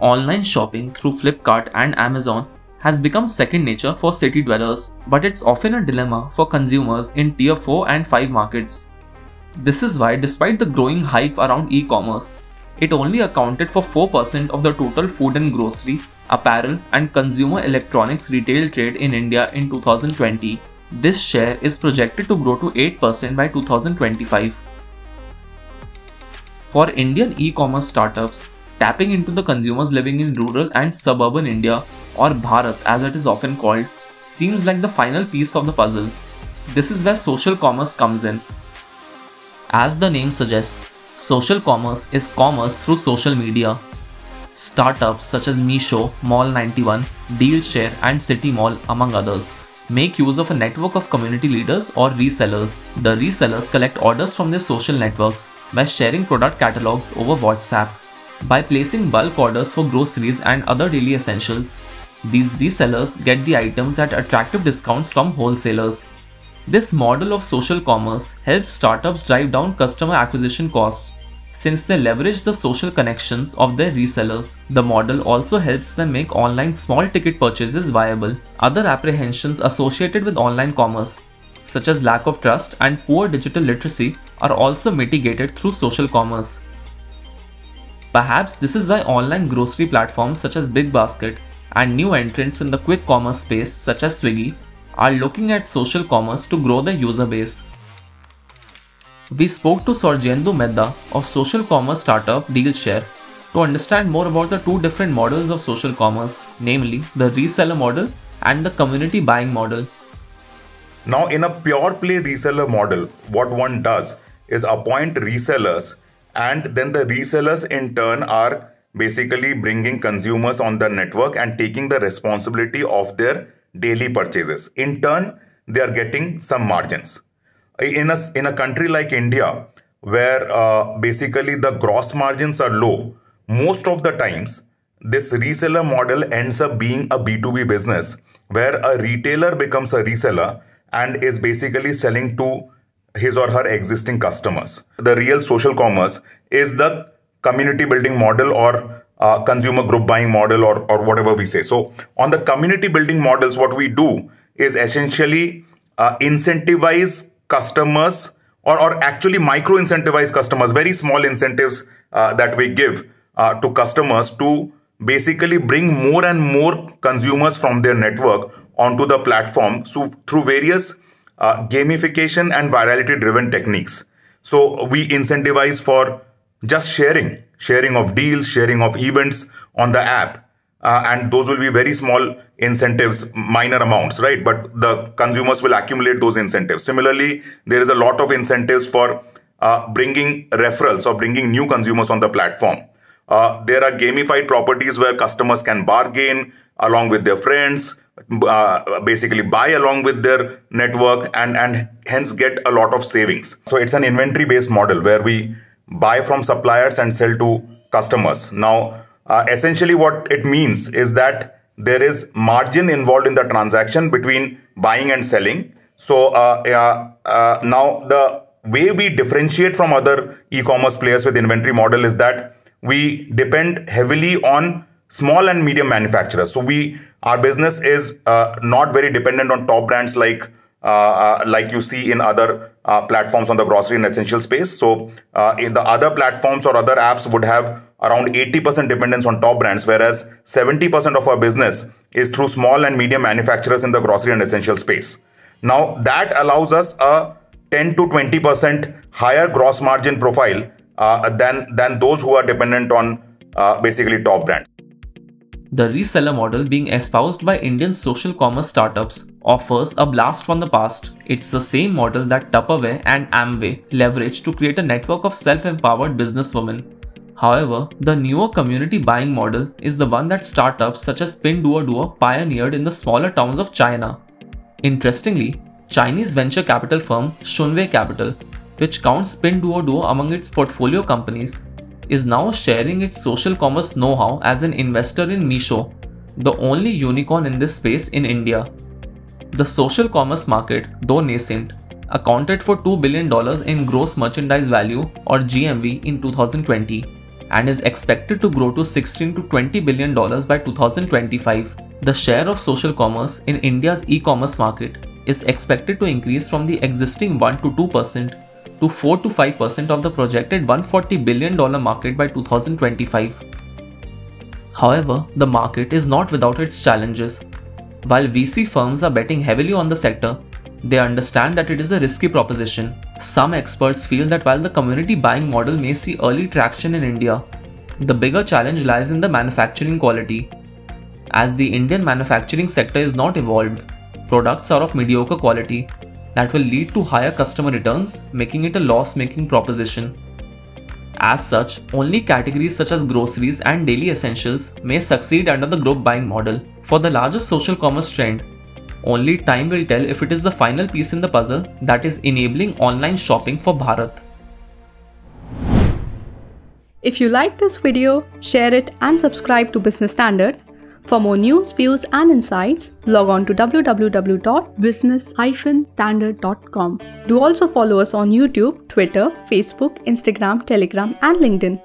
Online shopping through Flipkart and Amazon has become second nature for city dwellers, but it's often a dilemma for consumers in Tier 4 and 5 markets. This is why, despite the growing hype around e-commerce, it only accounted for 4% of the total food and grocery, apparel, and consumer electronics retail trade in India in 2020. This share is projected to grow to 8% by 2025. For Indian e-commerce startups, tapping into the consumers living in rural and suburban India, or Bharat as it is often called, seems like the final piece of the puzzle. This is where social commerce comes in. As the name suggests, social commerce is commerce through social media. Startups such as Meesho, Mall91, Dealshare and City Mall, among others, make use of a network of community leaders or resellers. The resellers collect orders from their social networks by sharing product catalogs over WhatsApp. By placing bulk orders for groceries and other daily essentials, these resellers get the items at attractive discounts from wholesalers. This model of social commerce helps startups drive down customer acquisition costs. Since they leverage the social connections of their resellers, the model also helps them make online small ticket purchases viable. Other apprehensions associated with online commerce, such as lack of trust and poor digital literacy, are also mitigated through social commerce. Perhaps this is why online grocery platforms such as Big Basket and new entrants in the quick commerce space such as Swiggy are looking at social commerce to grow their user base. We spoke to Sorjendu Medda of social commerce startup Dealshare to understand more about the two different models of social commerce, namely the reseller model and the community buying model. Now, in a pure play reseller model, what one does is appoint resellers, and then the resellers in turn are basically bringing consumers on the network and taking the responsibility of their daily purchases. In turn, they are getting some margins. In a country like India, where basically the gross margins are low, most of the times this reseller model ends up being a B2B business, where a retailer becomes a reseller and is basically selling to his or her existing customers. The real social commerce is the community building model or consumer group buying model or whatever we say. So on the community building models, what we do is essentially incentivize customers or actually micro incentivize customers, very small incentives that we give to customers to basically bring more and more consumers from their network onto the platform through various gamification and virality driven techniques. So we incentivize for just sharing of deals, sharing of events on the app. And those will be very small incentives, minor amounts, right? But the consumers will accumulate those incentives. Similarly, there is a lot of incentives for bringing referrals or bringing new consumers on the platform. There are gamified properties where customers can bargain along with their friends, basically buy along with their network and hence get a lot of savings. So it's an inventory based model where we buy from suppliers and sell to customers. Now, essentially what it means is that there is margin involved in the transaction between buying and selling. So now the way we differentiate from other e-commerce players with inventory model is that we depend heavily on small and medium manufacturers. So our business is not very dependent on top brands like you see in other platforms on the grocery and essential space. So in the other platforms or other apps would have around 80% dependence on top brands, whereas 70% of our business is through small and medium manufacturers in the grocery and essential space. Now that allows us a 10 to 20% higher gross margin profile than those who are dependent on basically top brands. The reseller model being espoused by Indian social commerce startups offers a blast from the past. It's the same model that Tupperware and Amway leveraged to create a network of self-empowered businesswomen. However, the newer community buying model is the one that startups such as Pinduoduo pioneered in the smaller towns of China. Interestingly, Chinese venture capital firm Shunwei Capital, which counts Pinduoduo among its portfolio companies, is now sharing its social commerce know-how as an investor in Meesho, the only unicorn in this space in India. The social commerce market, though nascent, accounted for $2 billion in gross merchandise value or GMV in 2020. and is expected to grow to $16 to $20 billion by 2025. The share of social commerce in India's e-commerce market is expected to increase from the existing 1 to 2% to 4 to 5% of the projected $140 billion market by 2025. However, the market is not without its challenges. While VC firms are betting heavily on the sector, they understand that it is a risky proposition. Some experts feel that while the community buying model may see early traction in India, the bigger challenge lies in the manufacturing quality. As the Indian manufacturing sector is not evolved, products are of mediocre quality that will lead to higher customer returns, making it a loss-making proposition. As such, only categories such as groceries and daily essentials may succeed under the group buying model. For the larger social commerce trend, only time will tell if it is the final piece in the puzzle that is enabling online shopping for Bharat. If you like this video, share it and subscribe to Business Standard. For more news, views and insights, log on to www.business-standard.com. Do also follow us on YouTube, Twitter, Facebook, Instagram, Telegram and LinkedIn.